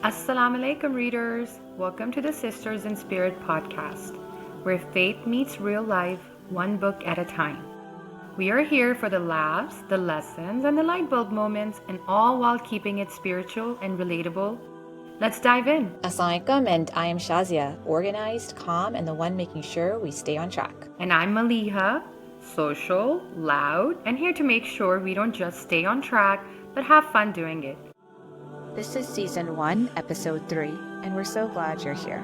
Assalamu alaikum, readers. Welcome to the Sisters in Spirit podcast, where faith meets real life, one book at a time. We are here for the laughs, the lessons, and the light bulb moments, and all while keeping it spiritual and relatable. Let's dive in. Assalamualaikum, and I am Shazia, organized, calm, and the one making sure we stay on track. And I'm Maliha, social, loud, and here to make sure we don't just stay on track, but have fun doing it. This is Season 1, Episode 3, and we're so glad you're here.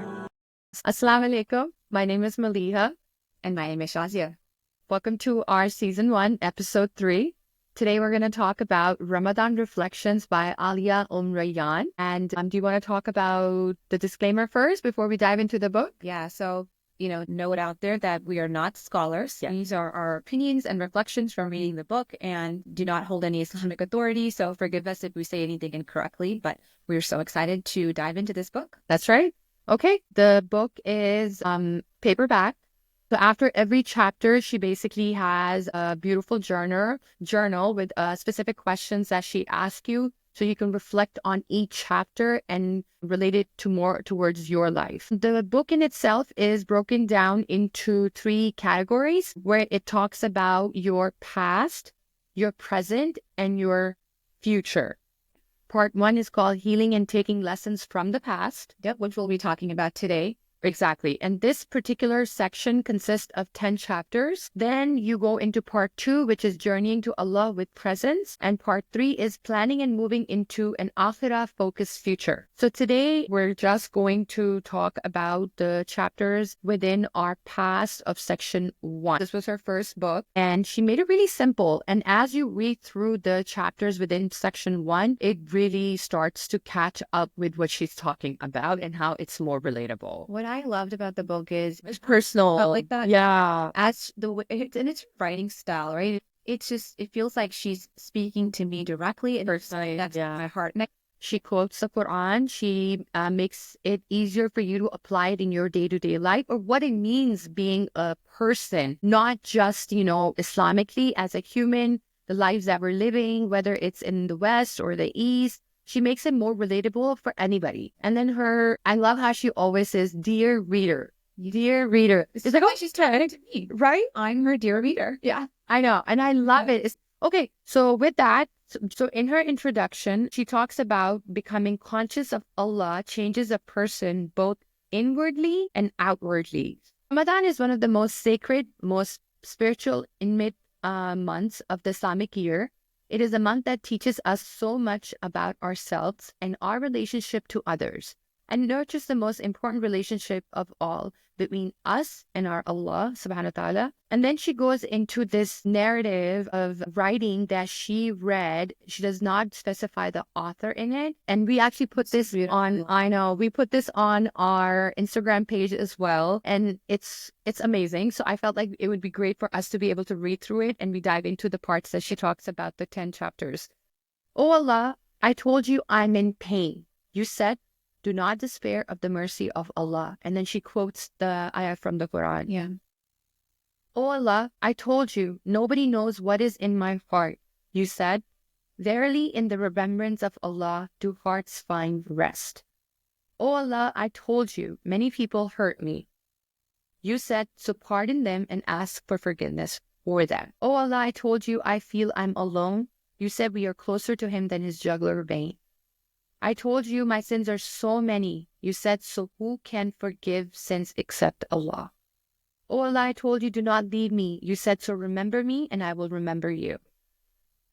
Assalamu alaikum. My name is Maliha. And my name is Shazia. Welcome to our Season 1, Episode 3. Today we're going to talk about Ramadan Reflections by Aliyah Umm Raiyaan. And do you want to talk about the disclaimer first before we dive into the book? Yeah, so, note out there that we are not scholars. Yeah. These are our opinions and reflections from reading the book and do not hold any Islamic authority. So forgive us if we say anything incorrectly, but we're so excited to dive into this book. That's right. Okay, the book is paperback. So after every chapter, she basically has a beautiful journal with specific questions that she asks you, so you can reflect on each chapter and relate it to more towards your life. The book in itself is broken down into 3 categories, where it talks about your past, your present, and your future. Part 1 is called Healing and Taking Lessons from the Past. Yep, which we'll be talking about today. Exactly. And this particular section consists of 10 chapters. Then you go into part 2, which is Journeying to Allah with Presence. And part 3 is Planning and Moving into an Akhirah-focused future. So today, we're just going to talk about the chapters within our past of section 1. This was her first book, and she made it really simple. And as you read through the chapters within section 1, it really starts to catch up with what she's talking about and how it's more relatable. What I loved about the book is It's personal. like that. Yeah. As the way and it's writing style, right? It's just, it feels like she's speaking to me directly and Personally, that's yeah. my heart. She quotes the Quran. She makes it easier for you to apply it in your day-to-day life, or what it means being a person, not just, Islamically as a human, the lives that we're living, whether it's in the West or the East. She makes it more relatable for anybody. And then I love how she always says, dear reader, dear reader. It's like, oh, she's talking to me, right? I'm her dear reader. Yeah, I know. And I love it. Okay, so with that, so in her introduction, she talks about becoming conscious of Allah changes a person both inwardly and outwardly. Ramadan is one of the most sacred, most spiritual intimate months of the Islamic year. It is a month that teaches us so much about ourselves and our relationship to others, and nurtures the most important relationship of all between us and our Allah subhanahu wa ta'ala. And then she goes into this narrative of writing that she read. She does not specify the author in it. And we actually put this on, we put this on our Instagram page as well. And it's amazing. So I felt like it would be great for us to be able to read through it, and we dive into the parts that she talks about, the 10 chapters. Oh Allah, I told you I'm in pain. You said, do not despair of the mercy of Allah. And then she quotes the ayah from the Quran. Yeah. Oh Allah, I told you, nobody knows what is in my heart. You said, verily in the remembrance of Allah do hearts find rest. Oh Allah, I told you, many people hurt me. You said, so pardon them and ask for forgiveness for them. Oh Allah, I told you, I feel I'm alone. You said we are closer to him than his jugular vein. I told you my sins are so many. You said, so who can forgive sins except Allah? Oh Allah, I told you, do not leave me. You said, so remember me and I will remember you.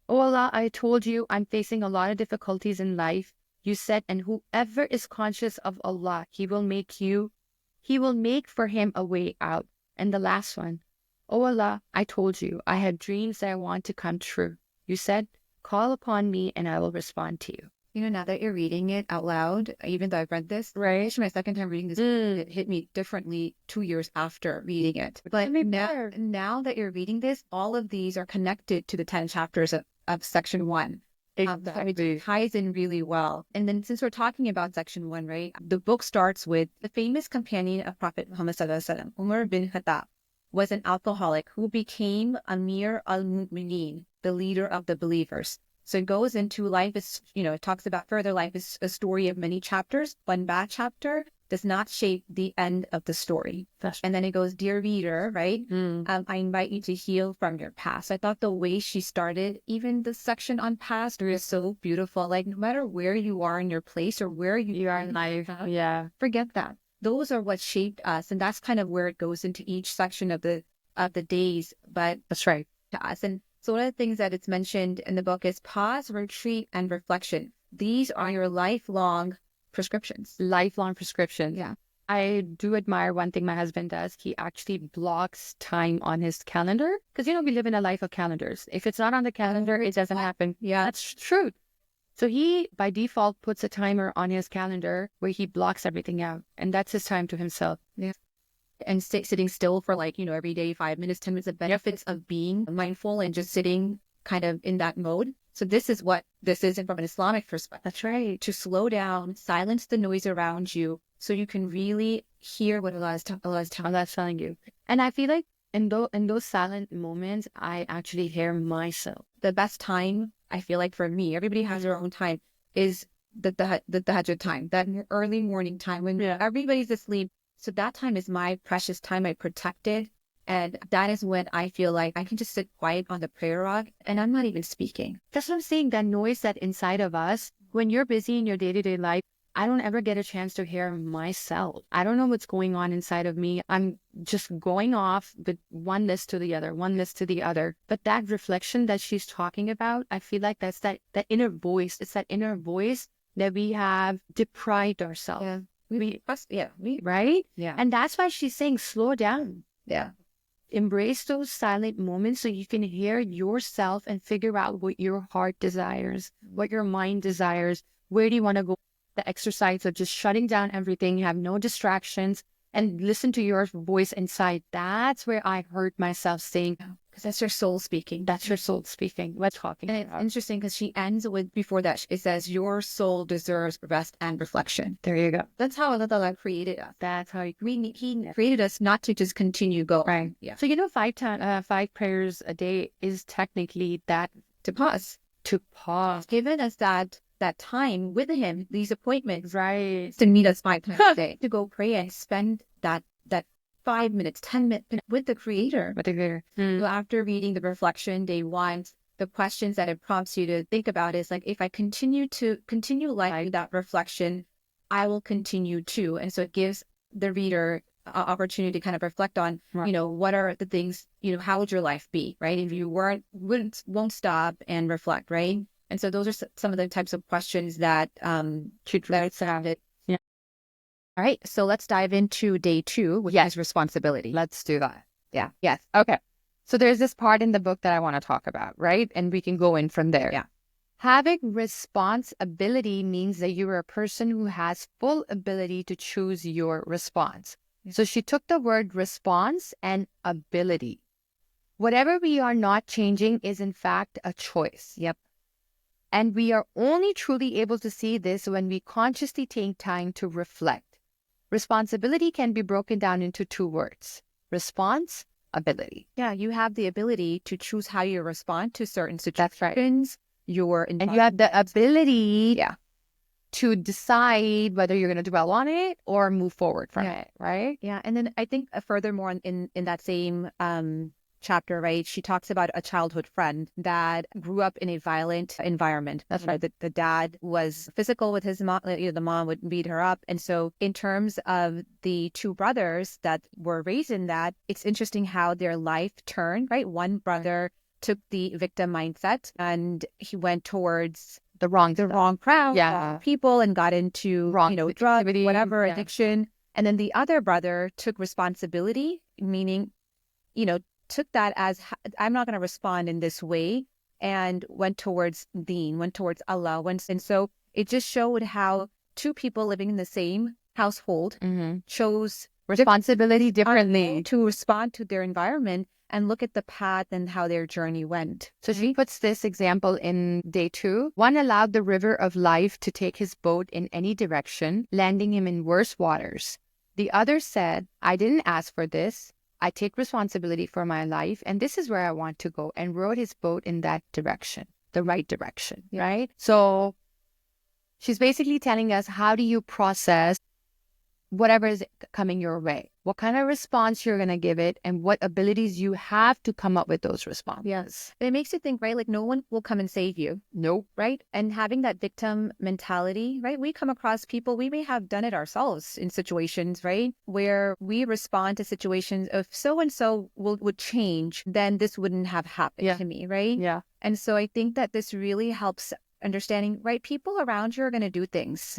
Oh Allah, I told you, I'm facing a lot of difficulties in life. You said, and whoever is conscious of Allah, He will make for him a way out. And the last one, oh Allah, I told you, I have dreams that I want to come true. You said, call upon me and I will respond to you. Now that you're reading it out loud, even though I've read this, Right. It's my second time reading this, it hit me differently 2 years after reading it. But now that you're reading this, all of these are connected to the 10 chapters of section 1. Exactly. It ties in really well. And then since we're talking about section 1, right, the book starts with the famous companion of Prophet Muhammad Sallallahu Alaihi Wasallam, Umar bin Khattab, was an alcoholic who became Amir al-Mu'mineen, the leader of the believers. So it goes into life is, it talks about further life is a story of many chapters. One bad chapter does not shape the end of the story. And then it goes, dear reader, right? I invite you to heal from your past. I thought the way she started, even the section on past, is so beautiful. Like no matter where you are in your place or where you are in life, forget that. Those are what shaped us. And that's kind of where it goes into each section of the days. But That's right. to us. And so one of the things that it's mentioned in the book is pause, retreat, and reflection. These are your lifelong prescriptions. Lifelong prescriptions. Yeah. I do admire one thing my husband does. He actually blocks time on his calendar because, we live in a life of calendars. If it's not on the calendar, it doesn't happen. Yeah. That's true. So he, by default, puts a timer on his calendar where he blocks everything out. And that's his time to himself. Yeah. And sitting still for every day, 5 minutes, 10 minutes, the benefits of being mindful and just sitting kind of in that mode. So this is what this is from an Islamic perspective. That's right. To slow down, silence the noise around you so you can really hear what Allah is telling you. And I feel like in those silent moments, I actually hear myself. The best time, I feel like for me, everybody has their own time, is the tahajjud time, that early morning time when everybody's asleep. So that time is my precious time. I protect it. And that is when I feel like I can just sit quiet on the prayer rug and I'm not even speaking. That's what I'm saying. That noise that inside of us, when you're busy in your day-to-day life, I don't ever get a chance to hear myself. I don't know what's going on inside of me. I'm just going off with one list to the other, one list to the other. But that reflection that she's talking about, I feel like that's that inner voice. It's that inner voice that we have deprived ourselves. Yeah. Right? Yeah. And that's why she's saying, slow down. Yeah. Embrace those silent moments so you can hear yourself and figure out what your heart desires, what your mind desires. Where do you want to go? The exercise of just shutting down everything, you have no distractions, and listen to your voice inside. That's where I heard myself saying, because that's your soul speaking. That's your soul speaking. What's talking and about. It's interesting because she ends with, before that, it says, your soul deserves rest and reflection. There you go. That's how Allah created us. That's how He created us, not to just continue going. Right. Yeah. So, 5 prayers a day is technically that to pause. Given us that time with Him, these appointments, right, to meet us 5 times a day, to go pray and spend that 5 minutes, 10 minutes with the Creator. So after reading the reflection, day 1, the questions that it prompts you to think about is like, if I continue life without reflection, I will continue to. And so it gives the reader an opportunity to kind of reflect on, what are the things, how would your life be, right? If you won't stop and reflect, right? And so those are some of the types of questions that sounded. Yeah. All right. So let's dive into day 2, which is responsibility. Let's do that. Yeah. Yes. Okay. So there's this part in the book that I want to talk about, right? And we can go in from there. Yeah. Having responsibility means that you are a person who has full ability to choose your response. Yeah. So she took the word response and ability. Whatever we are not changing is in fact a choice. Yep. And we are only truly able to see this when we consciously take time to reflect. Responsibility can be broken down into 2 words: response, ability. Yeah, you have the ability to choose how you respond to certain situations. That's right. And you have the ability to decide whether you're going to dwell on it or move forward from it, right? Yeah, and then I think furthermore in that same chapter, right, she talks about a childhood friend that grew up in a violent environment. That's right. The dad was physical with his mom. The mom would beat her up. And so in terms of the 2 brothers that were raised in that, it's interesting how their life turned, right? One brother took the victim mindset and he went towards the wrong crowd, people, and got into drugs, whatever, addiction. And then the other brother took responsibility, meaning, took that as, I'm not going to respond in this way, and went towards Deen, went towards Allah. And so it just showed how 2 people living in the same household chose responsibility differently to respond to their environment and look at the path and how their journey went. So she puts this example in day 2. One allowed the river of life to take his boat in any direction, landing him in worse waters. The other said, I didn't ask for this. I take responsibility for my life, and this is where I want to go, and rowed his boat in that direction. the right direction, right? So she's basically telling us, how do you process whatever is coming your way? What kind of response you're going to give it, and what abilities you have to come up with those responses. Yes. It makes you think, right? Like no one will come and save you. Nope. Right? And having that victim mentality, right? We come across people, we may have done it ourselves in situations, right? Where we respond to situations, if so-and-so would change, then this wouldn't have happened to me, right? Yeah. And so I think that this really helps understanding, right? People around you are going to do things.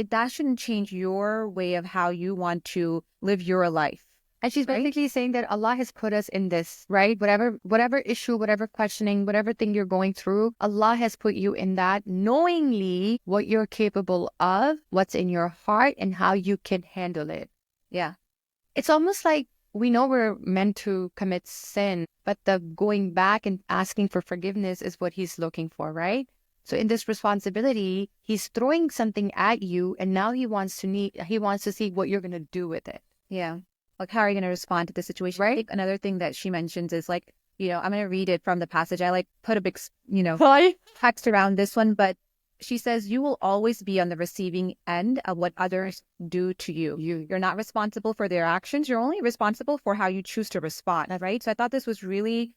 That shouldn't change your way of how you want to live your life. And she's basically saying that Allah has put us in this, right? Whatever issue, whatever questioning, whatever thing you're going through, Allah has put you in that, knowingly what you're capable of, what's in your heart, and how you can handle it. Yeah. It's almost like we know we're meant to commit sin, but the going back and asking for forgiveness is what He's looking for, right? So in this responsibility, He's throwing something at you, and now He wants to see what you're going to do with it. Yeah. Like, how are you going to respond to the situation? Right. I think another thing that she mentions is like, I'm going to read it from the passage. I put a big, text around this one, but she says, you will always be on the receiving end of what others do to you. You're not responsible for their actions. You're only responsible for how you choose to respond. Right. So I thought this was really,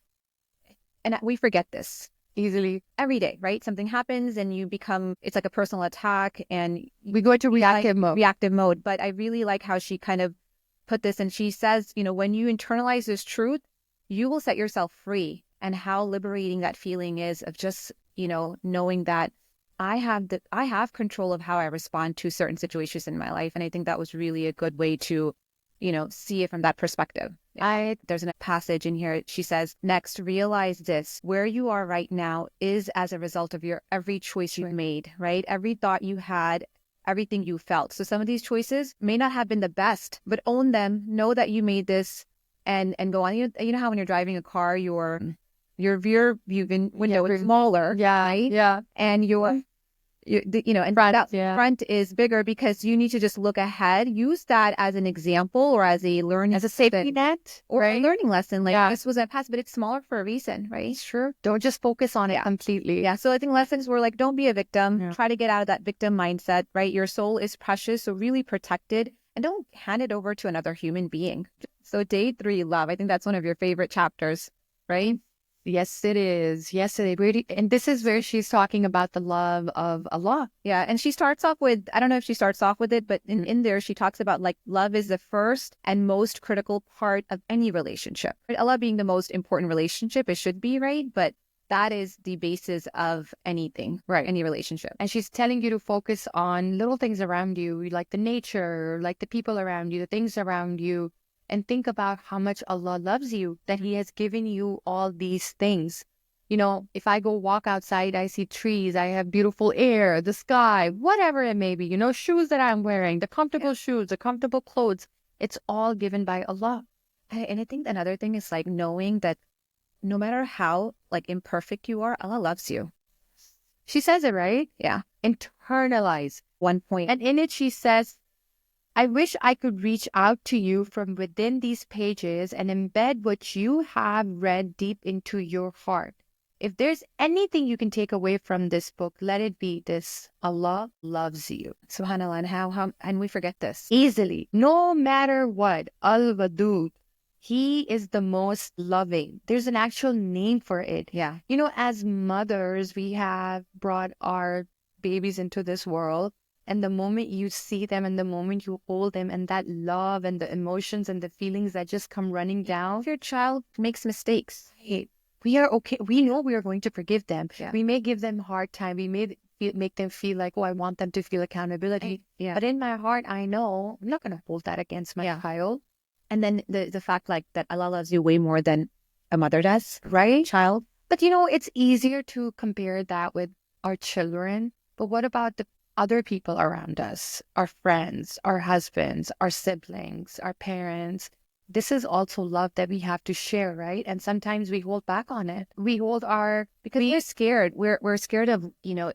and we forget this Easily every day, right? Something happens and it's like a personal attack, and we go into reactive mode. But I really like how she kind of put this, and she says, when you internalize this truth, you will set yourself free, and how liberating that feeling is of just, knowing that I have control of how I respond to certain situations in my life. And I think that was really a good way to, see it from that perspective. There's a passage in here. She says, next, realize this, where you are right now is as a result of your every choice you've made, right? Every thought you had, everything you felt. So some of these choices may not have been the best, but own them. Know that you made this, and go on. You know how when you're driving a car, your rear view window is smaller, right? Yeah. And and front is bigger, because you need to just look ahead. Use that as an example, or as a safety net, or right? a learning lesson. Like, this was a past, but it's smaller for a reason, right? Sure. Don't just focus on it completely. Yeah. So I think lessons were like, don't be a victim. Try to get out of that victim mindset, right? Your soul is precious, so really protect it, and don't hand it over to another human being. So day 3, love. I think that's one of your favorite chapters, right? Yes, it is. Yes, it is. And this is where she's talking about the love of Allah. Yeah. And she starts off with, I don't know if she starts off with it, but in there, she talks about like love is the first and most critical part of any relationship. Allah being the most important relationship, it should be, right? But that is the basis of anything, right? Any relationship. And she's telling you to focus on little things around you, like the nature, like the people around you, the things around you. And think about how much Allah loves you, that He has given you all these things. If I go walk outside, I see trees, I have beautiful air, the sky, whatever it may be, shoes that I'm wearing, the comfortable shoes, the comfortable clothes. It's all given by Allah. And I think another thing is like knowing that no matter how like imperfect you are, Allah loves you. She says it, right? Yeah. Internalize. One point. And in it, she says, I wish I could reach out to you from within these pages and embed what you have read deep into your heart. If there's anything you can take away from this book, let it be this: Allah loves you. SubhanAllah. And and we forget this easily. No matter what. Al-Wadud. He is the most loving. There's an actual name for it. Yeah. As mothers, we have brought our babies into this world. And the moment you see them and the moment you hold them, and that love and the emotions and the feelings that just come running down. If your child makes mistakes, we are okay. We know we are going to forgive them. Yeah. We may give them a hard time. We may make them feel like, oh, I want them to feel accountability. Yeah. But in my heart, I know I'm not going to hold that against my child. And then the fact like that Allah loves you way more than a mother does, right? Child. But it's easier to compare that with our children. But what about the other people around us, our friends, our husbands, our siblings, our parents? This is also love that we have to share, right? And sometimes we hold back on it. Because we're scared. We're scared of, I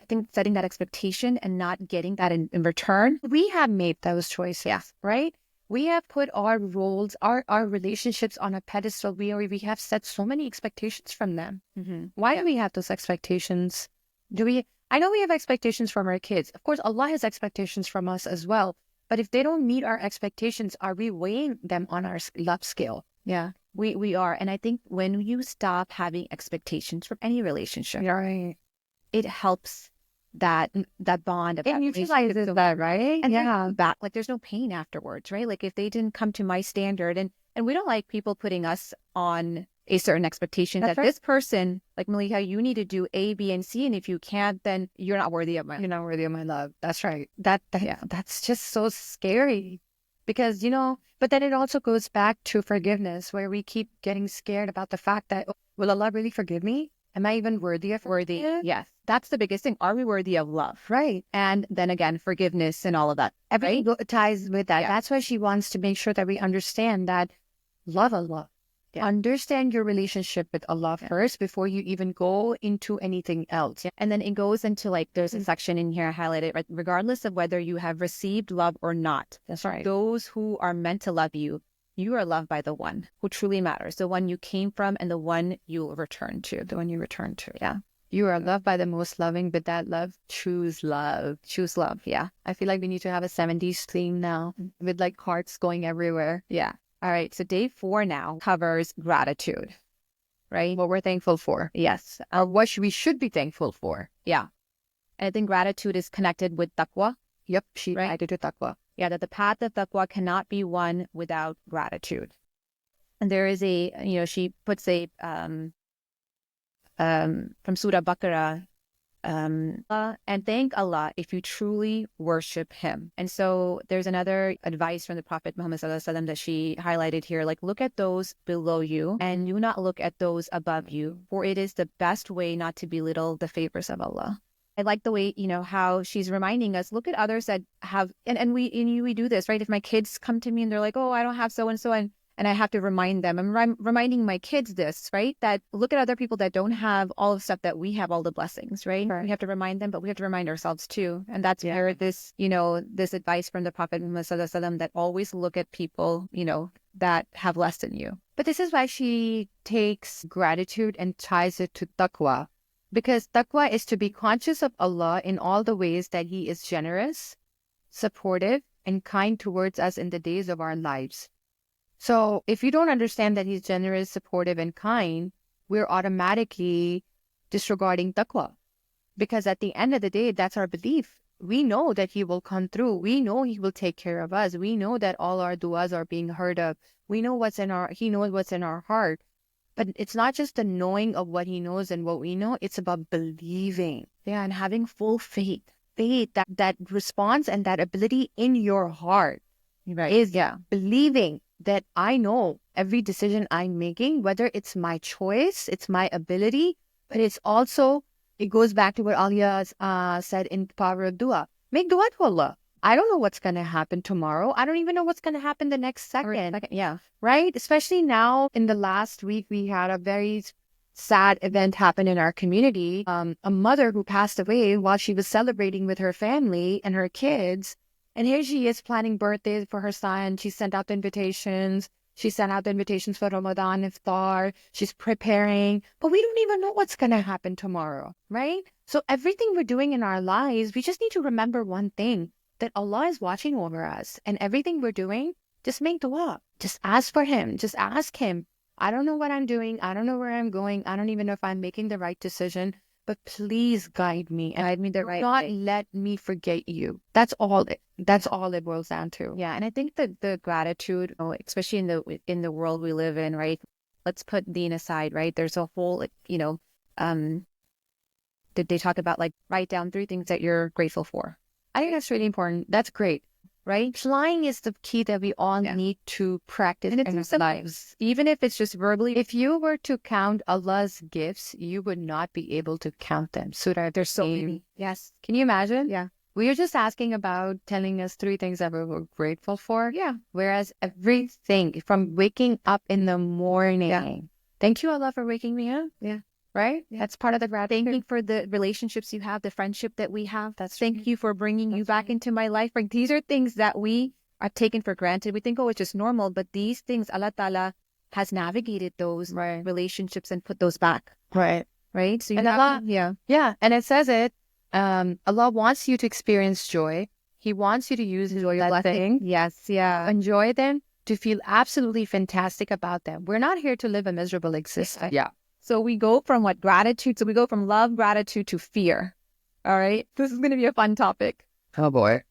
think setting that expectation and not getting that in return. We have made those choices, right? We have put our roles, our relationships on a pedestal. We have set so many expectations from them. Why do we have those expectations? I know we have expectations from our kids. Of course, Allah has expectations from us as well. But if they don't meet our expectations, are we weighing them on our love scale? Yeah, we are. And I think when you stop having expectations from any relationship, Right. it helps that bond of It that neutralizes relationship. that, right? And Yeah. back, like there's no pain afterwards, right? Like if they didn't come to my standard, and we don't like people putting us on a certain expectation That's that right. this person, like Malika, you need to do A, B, and C, and if you can't, then you're not worthy of my You're not worthy of my love. That's right. Yeah. That's just so scary because, but then it also goes back to forgiveness where we keep getting scared about the fact that, oh, will Allah really forgive me? Am I even worthy of Worthy. forgiveness? Yes. That's the biggest thing. Are we worthy of love? Right. And then again, forgiveness and all of that. Everything ties with that. Yeah. That's why she wants to make sure that we understand that love Allah. Yeah. Understand your relationship with Allah first before you even go into anything else. Yeah. And then it goes into like, there's a section in here I highlighted, right? Regardless of whether you have received love or not. That's right. Those who are meant to love you, you are loved by the one who truly matters, the one you came from and the one you will return to, the one you return to. Yeah. You are loved by the most loving, but that love, choose love. Choose love. Yeah. I feel like we need to have a 70s theme now with like hearts going everywhere. Yeah. All right. So day 4 now covers gratitude, right? What we're thankful for. Yes. Or what we should be thankful for. Yeah. And I think gratitude is connected with taqwa. Yep. She Right? added to taqwa. Yeah. That the path of taqwa cannot be won without gratitude. And there is she puts from Surah Baqarah, and thank Allah if you truly worship him. And so there's another advice from the Prophet Muhammad ﷺ that she highlighted here, like look at those below you and do not look at those above you, for it is the best way not to belittle the favors of Allah. I like the way, how she's reminding us, look at others that have, and we do this, right? If my kids come to me and they're like, oh, I don't have so-and-so, and I have to remind them. I'm reminding my kids this, right? That look at other people that don't have all the stuff that we have, all the blessings, right? We have to remind them, but we have to remind ourselves too. And that's where this, this advice from the Prophet Muhammad ﷺ that always look at people, that have less than you. But this is why she takes gratitude and ties it to taqwa. Because taqwa is to be conscious of Allah in all the ways that he is generous, supportive, and kind towards us in the days of our lives. So if you don't understand that he's generous, supportive, and kind, we're automatically disregarding taqwa. Because at the end of the day, that's our belief. We know that he will come through. We know he will take care of us. We know that all our du'as are being heard of. We know he knows what's in our heart. But it's not just the knowing of what he knows and what we know. It's about believing. Yeah, and having full faith. Faith, that response and that ability in your heart is believing that I know every decision I'm making, whether it's my choice, it's my ability, but it goes back to what Aliyah said in Power of Dua. Make dua to Allah. I don't know what's going to happen tomorrow. I don't even know what's going to happen the next second. Yeah. Right? Especially now, in the last week, we had a very sad event happen in our community. A mother who passed away while she was celebrating with her family and her kids. And here she is planning birthdays for her son. She sent out the invitations. She sent out the invitations for Ramadan Iftar. She's preparing. But we don't even know what's going to happen tomorrow, right? So everything we're doing in our lives, we just need to remember one thing, that Allah is watching over us. And everything we're doing, just make dua. Just ask for him. Just ask him. I don't know what I'm doing. I don't know where I'm going. I don't even know if I'm making the right decision. But please guide me and guide me the right not way. let me forget you. That's all it boils down to. Yeah, and I think that the gratitude, especially in the world we live in, right? Let's put deen aside, right? There's a whole, did they talk about like write down 3 things that you're grateful for? I think that's really important. That's great. Right? Flying is the key that we all need to practice in our lives. Even if it's just verbally. If you were to count Allah's gifts, you would not be able to count them. Surah, there's so many. Yes. Can you imagine? Yeah. We are just asking about telling us 3 things that we're grateful for. Yeah. Whereas everything from waking up in the morning. Thank you, Allah, for waking me up. Yeah. Right? Yeah. That's part of the gratitude. Thank you for the relationships you have, the friendship that we have. Thank you for bringing you back into my life. Like, these are things that we are taken for granted. We think, oh, it's just normal. But these things, Allah Ta'ala has navigated those relationships and put those back. Right. Right. So you And have Allah, yeah. yeah. And it says it, Allah wants you to experience joy. He wants you to use His blessing. Yes. Yeah. Enjoy them, to feel absolutely fantastic about them. We're not here to live a miserable existence. Yeah. So we go from what? Gratitude. So we go from love, gratitude to fear. All right. This is going to be a fun topic. Oh boy.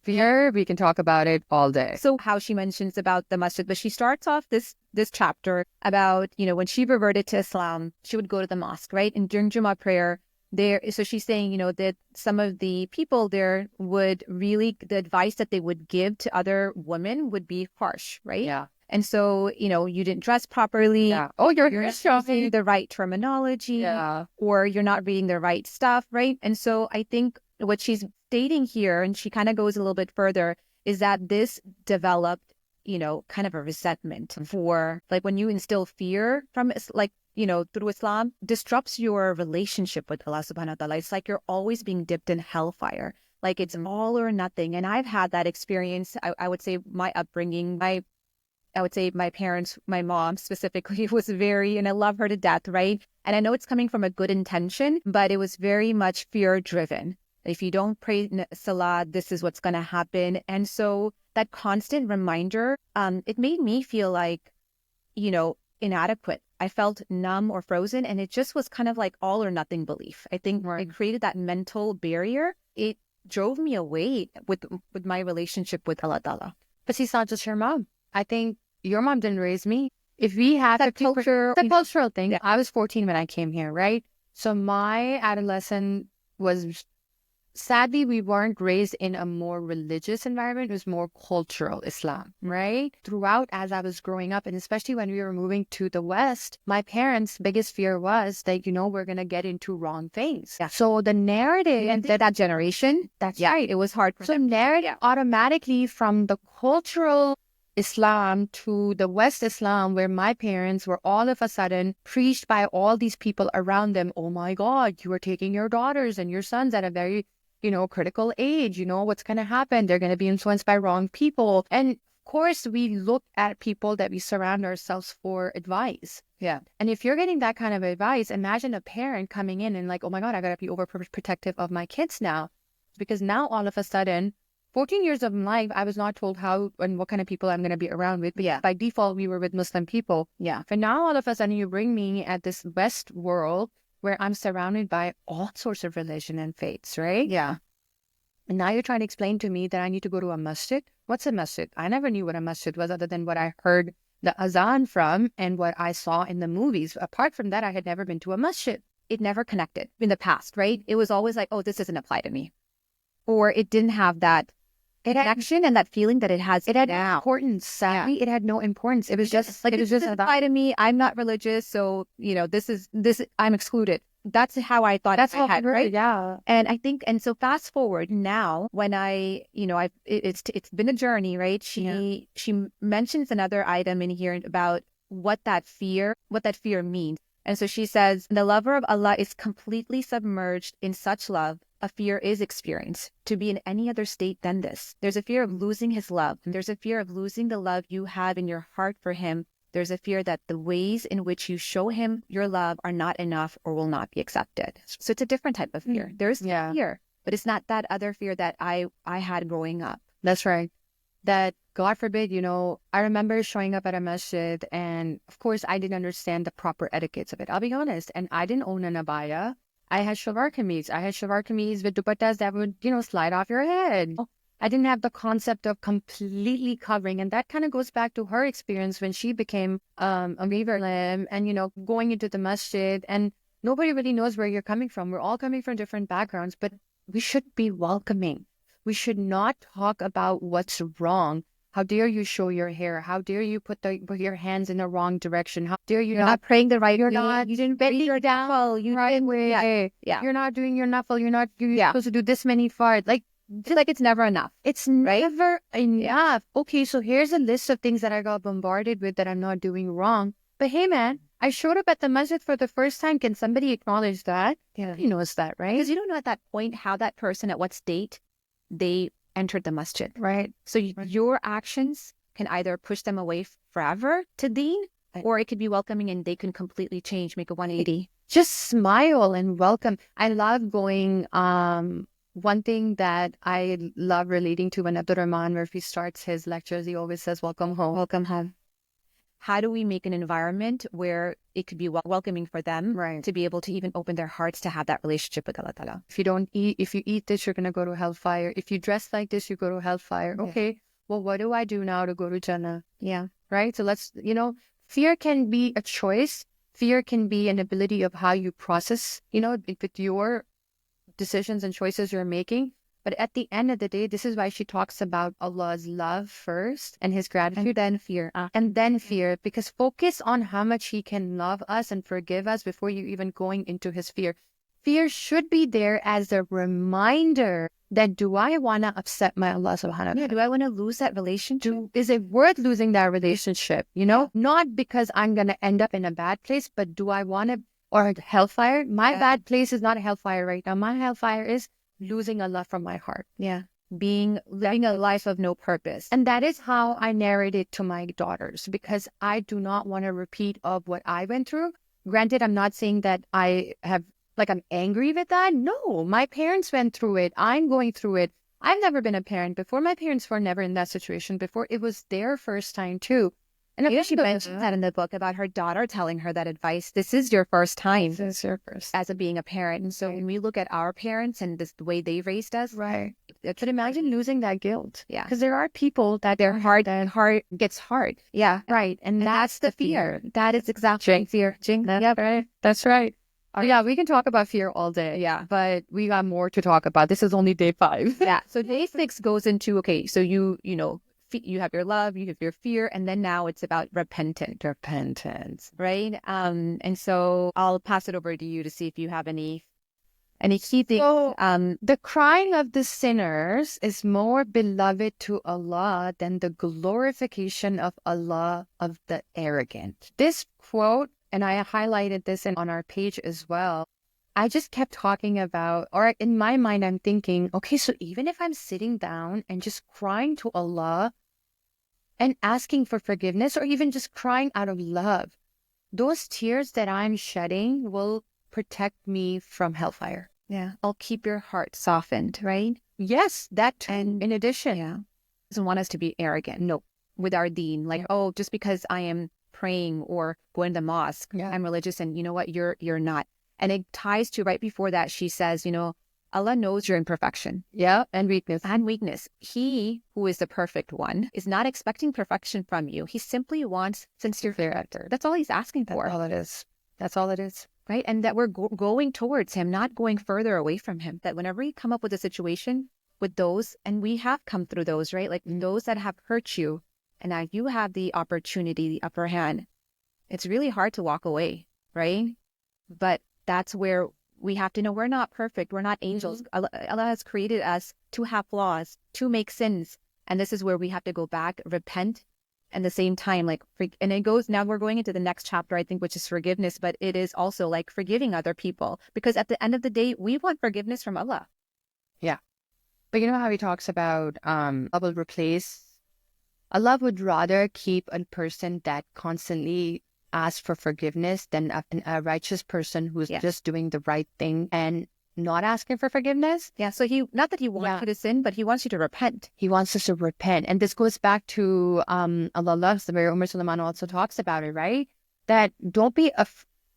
Fear, we can talk about it all day. So how she mentions about the masjid, but she starts off this chapter about, when she reverted to Islam, she would go to the mosque, right? And during Jummah prayer, so she's saying, that some of the people there would really, the advice that they would give to other women would be harsh, right? Yeah. And so, you didn't dress properly. Yeah. Oh, you're not using the right terminology. Yeah. Or you're not reading the right stuff, right? And so I think what she's stating here, and she kind of goes a little bit further, is that this developed, kind of a resentment for, like, when you instill fear from, like, through Islam, disrupts your relationship with Allah subhanahu wa ta'ala. It's like you're always being dipped in hellfire. Like it's all or nothing. And I've had that experience. I would say my upbringing, I would say my parents, my mom specifically, was very, and I love her to death, right? And I know it's coming from a good intention, but it was very much fear driven. If you don't pray Salah, this is what's going to happen. And so that constant reminder, it made me feel like, inadequate. I felt numb or frozen, and it just was kind of like all or nothing belief. I think it created that mental barrier. It drove me away with my relationship with Allah Ta'ala. But she's not just your mom. I think your mom didn't raise me. If we have that culture, it's a cultural thing. Yeah. I was 14 when I came here, right? So my adolescence was, sadly, we weren't raised in a more religious environment. It was more cultural Islam, right? Throughout, as I was growing up, and especially when we were moving to the West, my parents' biggest fear was that, we're going to get into wrong things. Yeah. So the narrative... And that generation, that's right. It was hard for them. So narrative automatically from the cultural Islam to the West Islam, where my parents were all of a sudden preached by all these people around them. Oh my God, you are taking your daughters and your sons at a very critical age, what's going to happen? They're going to be influenced by wrong people. And of course, we look at people that we surround ourselves for advice. Yeah. And if you're getting that kind of advice, imagine a parent coming in and like, oh my God, I got to be overprotective of my kids now. Because now all of a sudden, 14 years of my life, I was not told how and what kind of people I'm going to be around with. But yeah, by default, we were with Muslim people. Yeah. But now all of a sudden, you bring me at this West world where I'm surrounded by all sorts of religion and faiths, right? Yeah. And now you're trying to explain to me that I need to go to a masjid? What's a masjid? I never knew what a masjid was other than what I heard the azan from and what I saw in the movies. Apart from that, I had never been to a masjid. It never connected in the past, right? It was always like, oh, this doesn't apply to me. Or it didn't have that connection and that feeling that it has. It had now. No importance. Sadly, it had no importance. It was just like, it was just apply to me. I'm not religious, so this I'm excluded. That's how I thought. That's how I had, heard, right? Yeah. And I think, and so fast forward now, when it's been a journey, right? She mentions another item in here about what that fear means. And so she says, the lover of Allah is completely submerged in such love. A fear is experienced to be in any other state than this. There's a fear of losing his love. And there's a fear of losing the love you have in your heart for him. There's a fear that the ways in which you show him your love are not enough or will not be accepted. So it's a different type of fear. There's fear, but it's not that other fear that I had growing up. That's right. That, God forbid, I remember showing up at a masjid, and of course I didn't understand the proper etiquettes of it. I'll be honest. And I didn't own an abaya. I had shalwar kameez. With dupattas that would, slide off your head. I didn't have the concept of completely covering. And that kind of goes back to her experience when she became a Muslim and, going into the masjid. And nobody really knows where you're coming from. We're all coming from different backgrounds, but we should be welcoming. We should not talk about what's wrong. How dare you show your hair? How dare you put your hands in the wrong direction? How dare you you're not praying the right way? You didn't bend your nafal. You right way. Yeah. You're not doing your nafal. You're supposed to do this many fard. Like it's never enough. It's never enough. Okay, so here's a list of things that I got bombarded with that I'm not doing wrong. But hey, man, I showed up at the masjid for the first time. Can somebody acknowledge that? Yeah. He knows that, right? Because you don't know at that point how that person, at what state they entered the masjid. Right. So your actions can either push them away forever to deen, or it could be welcoming and they can completely change, make a 180. Just smile and welcome. I love going, one thing that I love relating to when Abdul Rahman Murphy starts his lectures, he always says, welcome home. Welcome home. How do we make an environment where it could be welcoming for them to be able to even open their hearts to have that relationship with Allah Ta'ala? If you eat this, you're going to go to hellfire. If you dress like this, you go to hellfire. Okay, well, what do I do now to go to Jannah? Yeah. Right? So let's, fear can be a choice. Fear can be an ability of how you process, with your decisions and choices you're making. But at the end of the day, this is why she talks about Allah's love first and his gratitude. And then fear. And then fear, because focus on how much he can love us and forgive us before you even going into his fear. Fear should be there as a reminder that do I want to upset my Allah subhanahu wa ta'ala? Do I want to lose that relationship? Is it worth losing that relationship? Not because I'm going to end up in a bad place, but do I want to, or hellfire? My bad place is not a hellfire right now. My hellfire is losing Allah from my heart. Yeah. Living a life of no purpose. And that is how I narrate it to my daughters, because I do not want a repeat of what I went through. Granted, I'm not saying that I'm angry with that. No, my parents went through it. I'm going through it. I've never been a parent before. My parents were never in that situation before. It was their first time too. And she mentioned that in the book about her daughter telling her that advice. This is your first time. This is your first. As being a parent. And so when we look at our parents and the way they raised us. Right. But imagine losing that guilt. Yeah. Because there are people that their heart gets hard. Yeah. Right. And that's the fear. That is exactly fear. Yeah, right. That's right. Yeah, we can talk about fear all day. Yeah. But we got more to talk about. This is only day 5. Yeah. So day 6 goes into, okay, so you have your love, you have your fear, and then now it's about repentance, right? And so I'll pass it over to you to see if you have any key things. So, the crying of the sinners is more beloved to Allah than the glorification of Allah of the arrogant. This quote, and I highlighted this on our page as well, I just kept talking about, or in my mind, I'm thinking, okay, so even if I'm sitting down and just crying to Allah and asking for forgiveness, or even just crying out of love, those tears that I'm shedding will protect me from hellfire. Yeah. I'll keep your heart softened, right? Yes, that too. And in addition. Yeah. Doesn't want us to be arrogant. No. With our deen. Like, just because I am praying or going to the mosque, I'm religious, and you know what? You're not. And it ties to right before that, she says, Allah knows your imperfection. Yeah, and weakness. He, who is the perfect one, is not expecting perfection from you. He simply wants sincere character. That's all he's asking for. That's all it is. Right? And that we're going towards him, not going further away from him. That whenever you come up with a situation with those, and we have come through those, right? Like those that have hurt you, and now you have the opportunity, the upper hand, it's really hard to walk away, right? But that's where we have to know we're not perfect. We're not angels. Allah has created us to have flaws, to make sins. And this is where we have to go back, repent, and the same time, and it goes, now we're going into the next chapter, I think, which is forgiveness, but it is also like forgiving other people. Because at the end of the day, we want forgiveness from Allah. Yeah. But you know how he talks about, Allah will replace, Allah would rather keep a person that constantly ask for forgiveness than a righteous person who's just doing the right thing and not asking for forgiveness. Yeah, so not that he wants you to sin, but he wants you to repent. He wants us to repent. And this goes back to Allah loves, the very Umar Sulaiman also talks about it, right? That don't be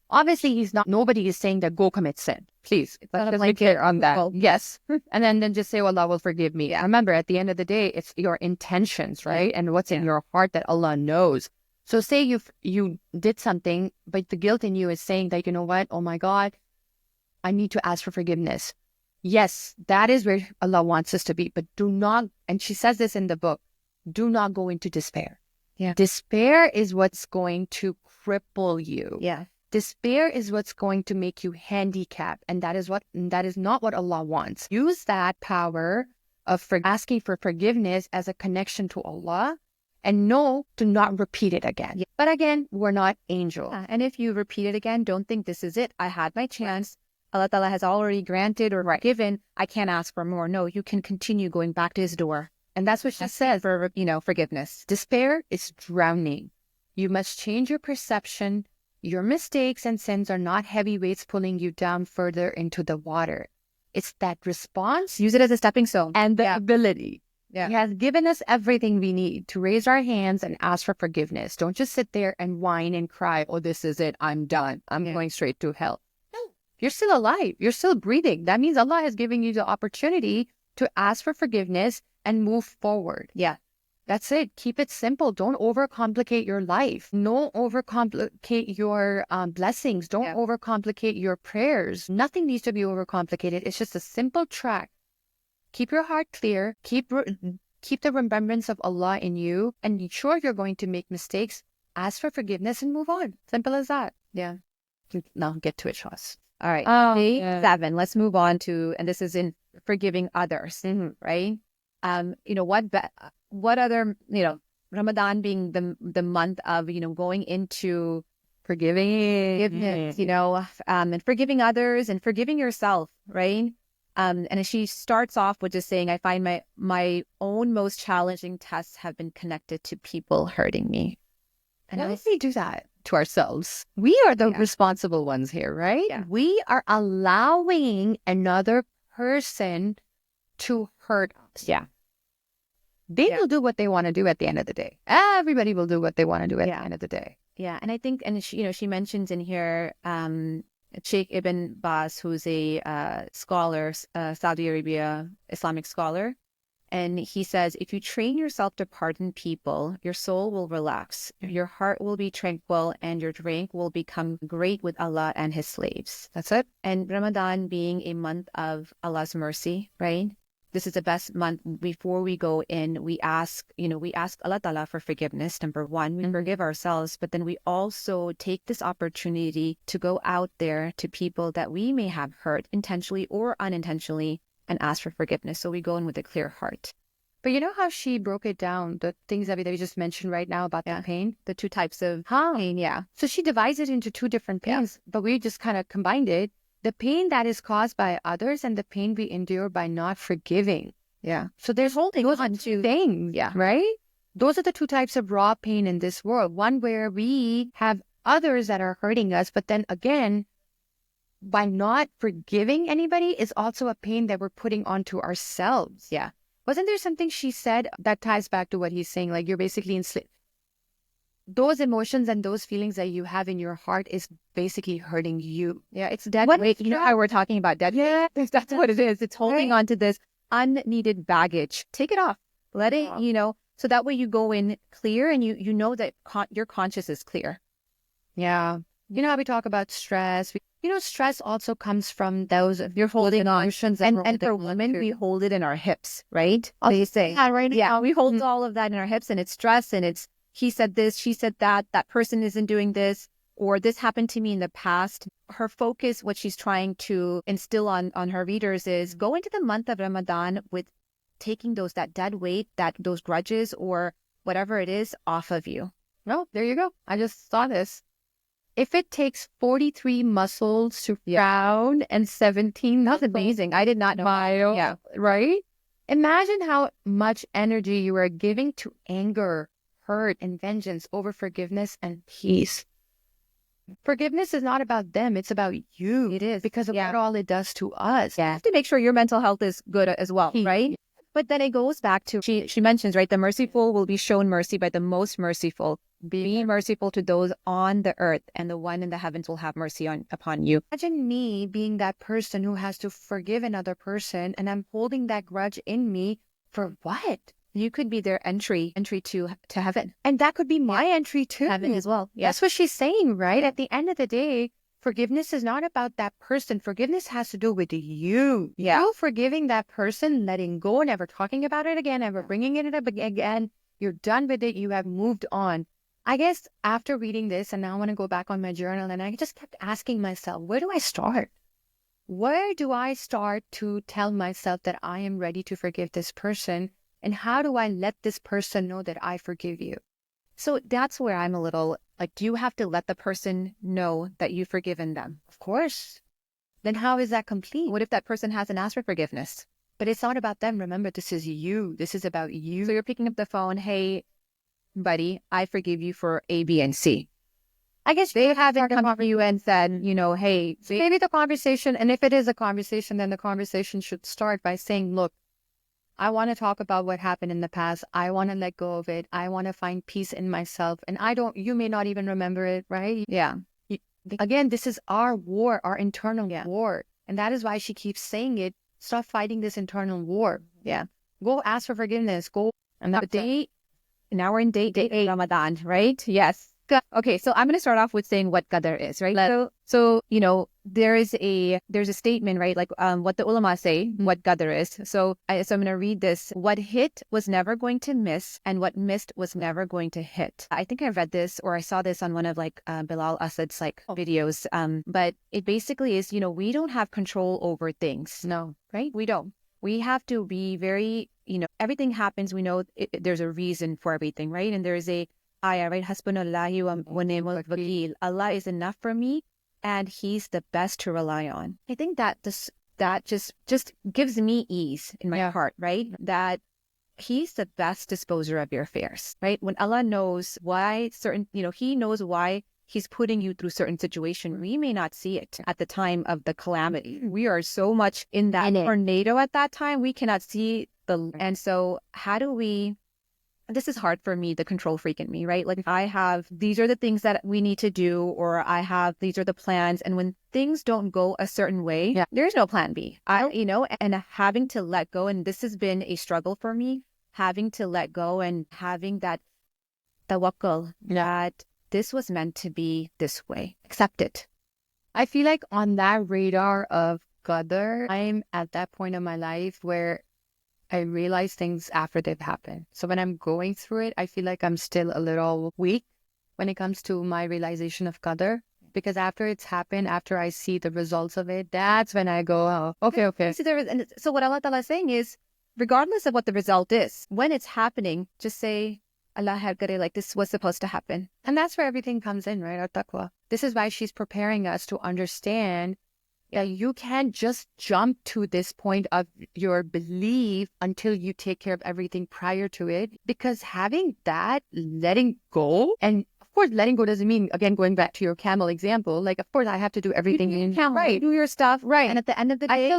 obviously nobody is saying that go commit sin. Please, let's just be clear on that. Yes. And then just say, well, Allah will forgive me. Yeah. Remember, at the end of the day, it's your intentions, right? And what's in your heart that Allah knows. So say you did something, but the guilt in you is saying that, you know what? Oh my God, I need to ask for forgiveness. Yes, that is where Allah wants us to be. But do not, and she says this in the book, do not go into despair. Yeah. Despair is what's going to cripple you. Yeah. Despair is what's going to make you handicapped. And that is not what Allah wants. Use that power of asking for forgiveness as a connection to Allah. And know to not repeat it again. Yeah. But again, we're not angels. And if you repeat it again, don't think this is it. I had my chance. Allah Ta'ala has already granted or given, I can't ask for more. No, you can continue going back to his door. And that's what she says. For, forgiveness. Despair is drowning. You must change your perception. Your mistakes and sins are not heavy weights pulling you down further into the water. It's that response. Use it as a stepping stone. And the ability. Yeah. He has given us everything we need to raise our hands and ask for forgiveness. Don't just sit there and whine and cry, oh, this is it. I'm done. I'm going straight to hell. No, you're still alive. You're still breathing. That means Allah has given you the opportunity to ask for forgiveness and move forward. Yeah. That's it. Keep it simple. Don't overcomplicate your life. Don't overcomplicate your blessings. Don't overcomplicate your prayers. Nothing needs to be overcomplicated. It's just a simple track. Keep your heart clear. Keep the remembrance of Allah in you. And sure, you're going to make mistakes. Ask for forgiveness and move on. Simple as that. Yeah. Now get to it, Shaz. All right. Day 7. Let's move on to, and this is in forgiving others, right? What other, Ramadan being the month of, going into forgiveness, and forgiving others and forgiving yourself, right? And she starts off with just saying, I find my own most challenging tests have been connected to people hurting me. And how do we do that to ourselves? We are the responsible ones here, right? Yeah. We are allowing another person to hurt us. Yeah. They will do what they want to do at the end of the day. Everybody will do what they want to do at the end of the day. Yeah. And I think, and she mentions in here, Sheikh Ibn Baz, who's a scholar, Saudi Arabia Islamic scholar. And he says, if you train yourself to pardon people, your soul will relax, your heart will be tranquil, and your drink will become great with Allah and his slaves. That's it. And Ramadan being a month of Allah's mercy, right? This is the best month. Before we go in, we ask Allah Ta'ala for forgiveness. Number one, we forgive ourselves, but then we also take this opportunity to go out there to people that we may have hurt intentionally or unintentionally and ask for forgiveness. So we go in with a clear heart. But you know how she broke it down, the things that we just mentioned right now about the pain? The two types of pain, So she divides it into two different pains, but we just kind of combined it. The pain that is caused by others and the pain we endure by not forgiving. Yeah. So there's holding on to things, right? Those are the two types of raw pain in this world. One where we have others that are hurting us, but then again, by not forgiving anybody is also a pain that we're putting onto ourselves. Yeah. Wasn't there something she said that ties back to what he's saying? Like you're basically enslaved. Those emotions and those feelings that you have in your heart is basically hurting you. Yeah, it's dead weight. You know how we're talking about dead weight? That's what it is. It's holding on to this unneeded baggage. Take it off. Let it, so that way you go in clear and you know that your conscience is clear. Yeah. You know how we talk about stress? Stress also comes from those you're holding on. Emotions. And for women, we hold it in our hips, right? They say. Yeah, we hold all of that in our hips and it's stress and it's he said this, she said that person isn't doing this, or this happened to me in the past. Her focus, what she's trying to instill on her readers is go into the month of Ramadan with taking that dead weight, those grudges or whatever it is off of you. Oh, there you go. I just saw this. If it takes 43 muscles to frown and 17, that's amazing. I did not know. Yeah, right? Imagine how much energy you are giving to anger, hurt, and vengeance over forgiveness and peace. Forgiveness is not about them. It's about you. It is. Because of what all it does to us. Yeah. You have to make sure your mental health is good as well, right? But then it goes back to, she mentions, right, the merciful will be shown mercy by the most merciful. Be merciful to those on the earth, and the one in the heavens will have mercy upon you. Imagine me being that person who has to forgive another person, and I'm holding that grudge in me for what? You could be their entry to heaven. And that could be my entry too. Heaven as well. Yeah. That's what she's saying, right? At the end of the day, forgiveness is not about that person. Forgiveness has to do with you. Yeah. You forgiving that person, letting go, never talking about it again, never bringing it up again. You're done with it. You have moved on. I guess after reading this, and now I want to go back on my journal, and I just kept asking myself, where do I start? Where do I start to tell myself that I am ready to forgive this person? And how do I let this person know that I forgive you? So that's where I'm a little like, do you have to let the person know that you've forgiven them? Of course. then how is that complete? What if that person hasn't asked for forgiveness? But it's not about them. Remember, this is you. This is about you. So you're picking up the phone, hey, buddy, I forgive you for A, B, and C. I guess they haven't come to you and said, you know, hey, maybe the conversation, and if it is a conversation, then the conversation should start by saying, look, I want to talk about what happened in the past. I want to let go of it. I want to find peace in myself. And you may not even remember it, right? Yeah. Again, this is our war, our internal war. And that is why she keeps saying it. Stop fighting this internal war. Yeah. Go ask for forgiveness. Go. And that day, now we're in day 8 Ramadan, right? Yes. Okay, so I'm going to start off with saying what qadar is, right? So you know, there's a statement, right? Like what the ulama say, what qadar is. So I'm going to read this. What hit was never going to miss, and what missed was never going to hit. I think I read this or I saw this on one of like Bilal Asad's like videos. But it basically is, you know, we don't have control over things. No, right? We don't. We have to be very, you know, everything happens. We know there's a reason for everything, right? And there's a ayah, right? Hasbunallahi wa ni'mal wakeel. Allah is enough for me, and He's the best to rely on. I think that that just gives me ease in my heart, right? That He's the best disposer of your affairs, right? When Allah knows why certain, you know, He knows why He's putting you through certain situation. We may not see it at the time of the calamity. We are so much in that tornado at that time. We cannot see and so how do we, this is hard for me, the control freak in me, right? Like I have, these are the things that we need to do, or I have, these are the plans. And when things don't go a certain way, there's no plan B. You know, and having to let go. And this has been a struggle for me, having to let go and having that tawakkul that this was meant to be this way. Accept it. I feel like on that radar of qadar, I'm at that point in my life where I realize things after they've happened. So when I'm going through it, I feel like I'm still a little weak when it comes to my realization of qadar. Because after it's happened, after I see the results of it, that's when I go, oh, okay. So what Allah Ta'ala is saying is, regardless of what the result is, when it's happening, just say, Allah had kare, like this was supposed to happen. And that's where everything comes in, right? Our taqwa. This is why she's preparing us to understand you can't just jump to this point of your belief until you take care of everything prior to it. Because having that, letting go, and of course, letting go doesn't mean, again, going back to your camel example, like, of course, I have to do everything in camel, right? Do your stuff, right? And at the end of the day,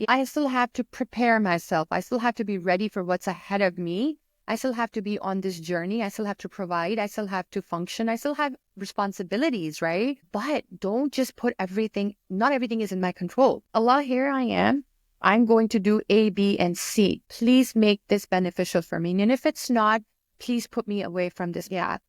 I still have to prepare myself. I still have to be ready for what's ahead of me. I still have to be on this journey. I still have to provide. I still have to function. I still have responsibilities, right? But don't just put everything, not everything is in my control. Allah, here I am. I'm going to do A, B, and C. Please make this beneficial for me. And if it's not, please put me away from this path.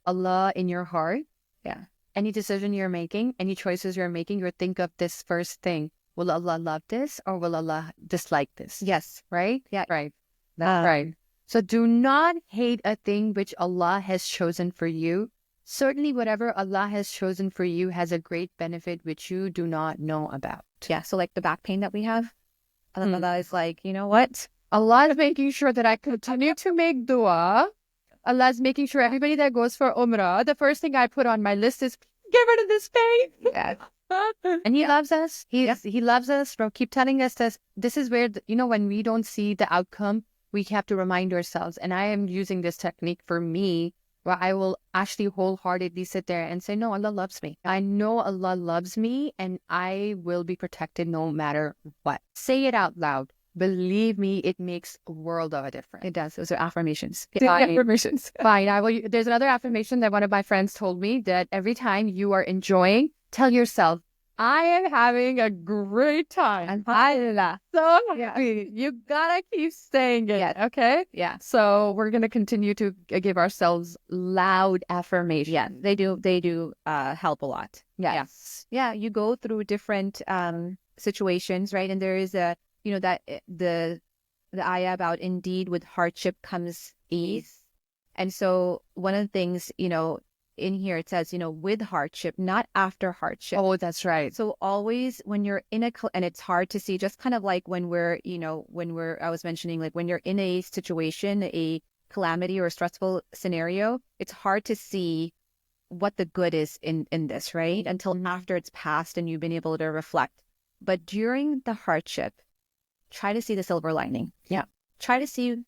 Allah in your heart. Yeah. Any decision you're making, any choices you're making, you think of this first thing. Will Allah love this or will Allah dislike this? Yes. Right? Yeah. Right. That's right. So do not hate a thing which Allah has chosen for you. Certainly whatever Allah has chosen for you has a great benefit which you do not know about. Yeah, so like the back pain that we have, Allah is like, you know what? Allah is making sure that I continue to make dua. Allah is making sure everybody that goes for Umrah, the first thing I put on my list is get rid of this pain. Yeah. And He loves us. He loves us. Bro, keep telling us this is where, when we don't see the outcome, we have to remind ourselves. And I am using this technique for me, where I will actually wholeheartedly sit there and say, no, Allah loves me. I know Allah loves me and I will be protected no matter what. Say it out loud. Believe me, it makes a world of a difference. It does. Those are affirmations. Affirmations. Fine. There's another affirmation that one of my friends told me, that every time you are enjoying, tell yourself, I am having a great time. Alhamdulillah. So happy. You gotta keep saying it. Yeah. Okay? Yeah. So we're gonna continue to give ourselves loud affirmations. Yeah, they do help a lot. Yes. Yeah. You go through different situations, right? And there is that the ayah about indeed with hardship comes ease. And so one of the things, in here it says, with hardship, not after hardship. Oh, that's right. So always when you're in and it's hard to see, just kind of like when I was mentioning, like when you're in a situation, a calamity or a stressful scenario, it's hard to see what the good is in this, right? Until after it's passed and you've been able to reflect. But during the hardship, try to see the silver lining. Yeah. Try to see,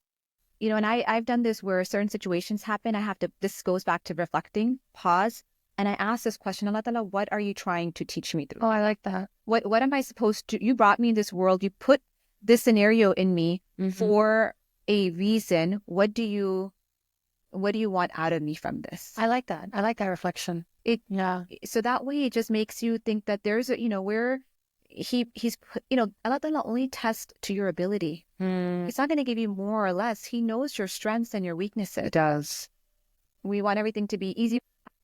and I've done this where certain situations happen. This goes back to reflecting, pause, and I ask this question, Allah Ta'ala, what are you trying to teach me through? Oh, I like that. What am I supposed to, you brought me in this world, you put this scenario in me for a reason. What do you want out of me from this? I like that. I like that reflection. So that way it just makes you think that there's where he's Allah Ta'ala only tests to your ability. He's not going to give you more or less. He knows your strengths and your weaknesses. It does. We want everything to be easy.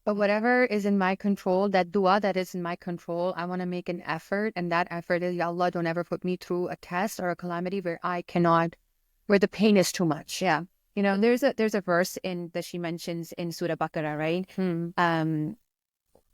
But whatever is in my control, that dua that is in my control, I want to make an effort. And that effort is, Ya Allah, don't ever put me through a test or a calamity where where the pain is too much. Yeah. There's a verse that she mentions in Surah Baqarah, right? And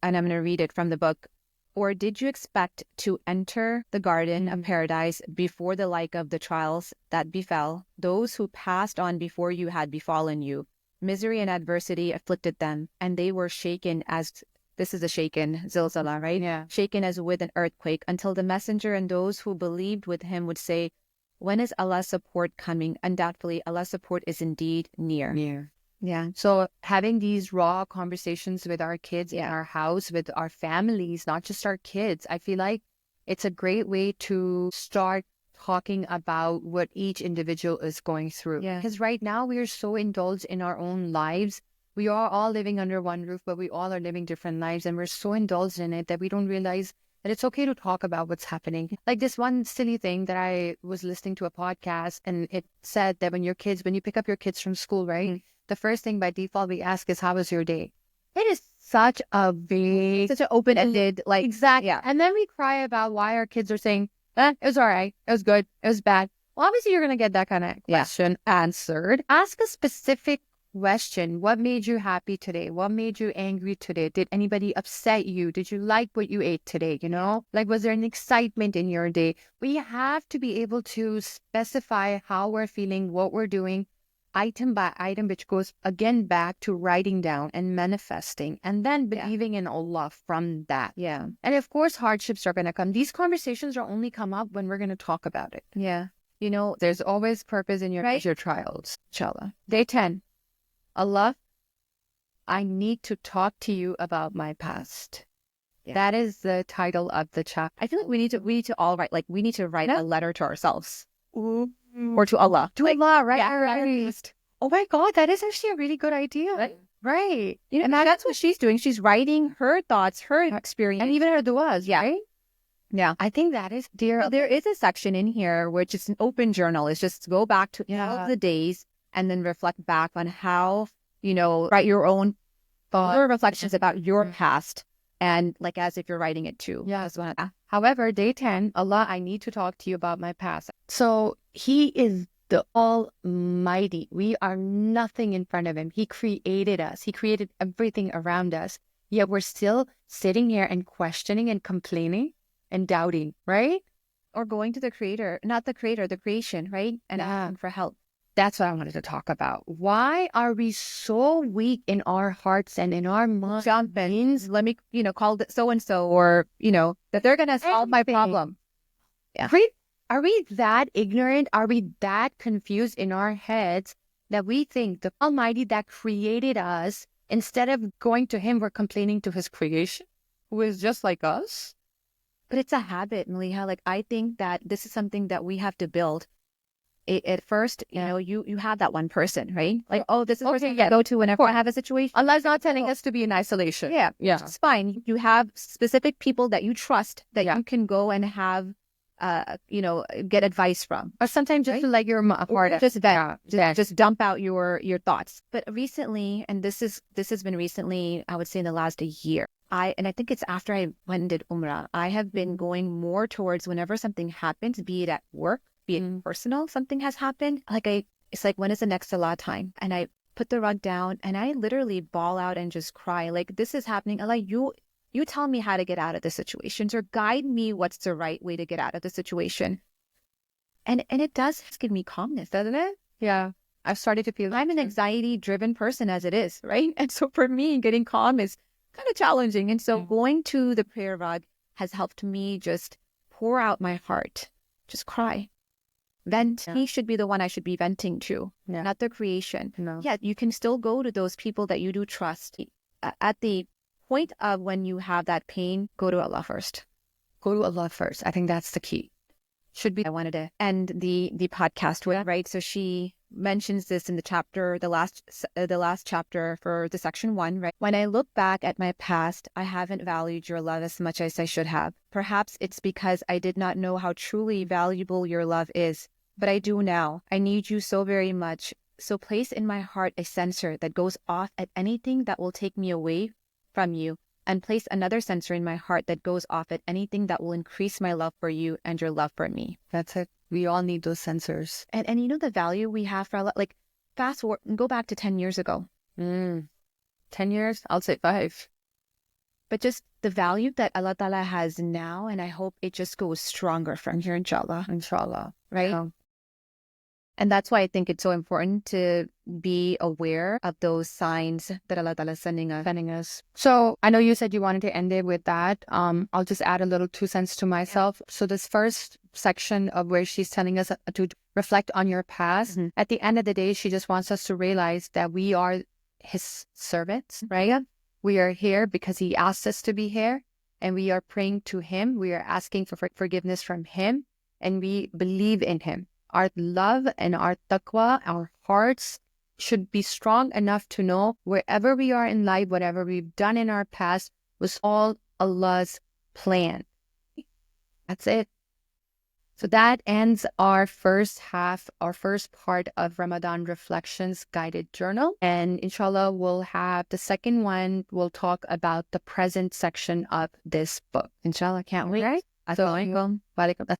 I'm going to read it from the book. Or did you expect to enter the garden of paradise before the like of the trials that befell those who passed on before you had befallen you? Misery and adversity afflicted them, and they were shaken as, this is a shaken, zilzala, right? Yeah. Shaken as with an earthquake, until the messenger and those who believed with him would say, when is Allah's support coming? Undoubtedly, Allah's support is indeed near. Yeah. So having these raw conversations with our kids in our house, with our families, not just our kids, I feel like it's a great way to start talking about what each individual is going through. Yeah. Because right now we are so indulged in our own lives. We are all living under one roof, but we all are living different lives. And we're so indulged in it that we don't realize that it's okay to talk about what's happening. Like this one silly thing that I was listening to a podcast, and it said that when you pick up your kids from school, right? The first thing by default we ask is, how was your day? It is such an open-ended, like, exactly. Yeah. And then we cry about why our kids are saying, it was all right, it was good, it was bad. Well, obviously you're going to get that kind of question answered. Ask a specific question. What made you happy today? What made you angry today? Did anybody upset you? Did you like what you ate today? Like, was there an excitement in your day? We have to be able to specify how we're feeling, what we're doing, item by item, which goes again back to writing down and manifesting and then believing in Allah from that. Yeah. And of course, hardships are going to come. These conversations will only come up when we're going to talk about it. Yeah. There's always purpose in your trials. Inshallah. Day 10. Allah, I need to talk to you about my past. Yeah. That is the title of the chapter. I feel like we need to all write, like we need to write a letter to ourselves. Or to Allah. To Allah, right? Yeah, right. Oh my God, that is actually a really good idea. Right. And that's what she's doing. She's writing her thoughts, her experience. And even her duas, right? Yeah. I think that is, dear. There is a section in here which is an open journal. It's just go back to all of the days and then reflect back on how, write your own reflections about your past. And like as if you're writing it too. Yeah. However, day 10, Allah, I need to talk to you about my past. So He is the Almighty. We are nothing in front of Him. He created us. He created everything around us. Yet we're still sitting here and questioning and complaining and doubting, right? Or going to the creator, not the creator, the creation, right? And asking for help. That's what I wanted to talk about. Why are we so weak in our hearts and in our minds? Let me, call it so-and-so, or, that they're going to solve my problem. Yeah. Are we that ignorant? Are we that confused in our heads that we think the Almighty that created us, instead of going to Him, we're complaining to His creation, who is just like us? But it's a habit, Maliha. Like, I think that this is something that we have to build. At first, you have that one person, right? Like, this is the person I go to whenever I have a situation. Allah's not telling us to be in isolation. Yeah. It's fine. You have specific people that you trust that you can go and have, get advice from. Or sometimes just to let your heart just just dump out your thoughts. But recently, and this has been recently, I would say in the last year, I think it's after I went and did Umrah, I have been going more towards whenever something happens, be it at work, be it personal, something has happened. It's like, when is the next Salah time? And I put the rug down and I literally bawl out and just cry. Like, this is happening. Allah, you tell me how to get out of this situation, or guide me what's the right way to get out of the situation. And it does give me calmness, doesn't it? Yeah. I've started to feel I'm an anxiety driven person as it is, right? And so for me, getting calm is kind of challenging. And so going to the prayer rug has helped me just pour out my heart, just cry. Vent. He should be the one I should be venting to, not the creation. Yeah, you can still go to those people that you do trust. At the point of when you have that pain, go to Allah first. Go to Allah first. I think that's the key. Should be. I wanted to end the podcast with, right? So she mentions this in the chapter, the last chapter for the section 1, right? When I look back at my past, I haven't valued your love as much as I should have. Perhaps it's because I did not know how truly valuable your love is, but I do now. I need you so very much. So place in my heart a sensor that goes off at anything that will take me away from you, and place another sensor in my heart that goes off at anything that will increase my love for you and your love for me. That's it. We all need those sensors. And you know the value we have for Allah? Like, fast forward, go back to 10 years ago. 10 years? I'll say 5. But just the value that Allah Ta'ala has now, and I hope it just goes stronger from here, inshallah. Inshallah. Right? Yeah. And that's why I think it's so important to be aware of those signs that Allah Ta'ala is sending us. So I know you said you wanted to end it with that. I'll just add a little 2 cents to myself. So this first section of where she's telling us to reflect on your past, at the end of the day, she just wants us to realize that we are his servants, right? We are here because he asked us to be here, and we are praying to him. We are asking for forgiveness from him, and we believe in him. Our love and our taqwa, our hearts should be strong enough to know wherever we are in life, whatever we've done in our past was all Allah's plan. That's it. So that ends our first part of Ramadan Reflections guided journal. And inshallah, we'll have the second one. We'll talk about the present section of this book. Inshallah, can't wait. Right? Assalamualaikum. Walaikum.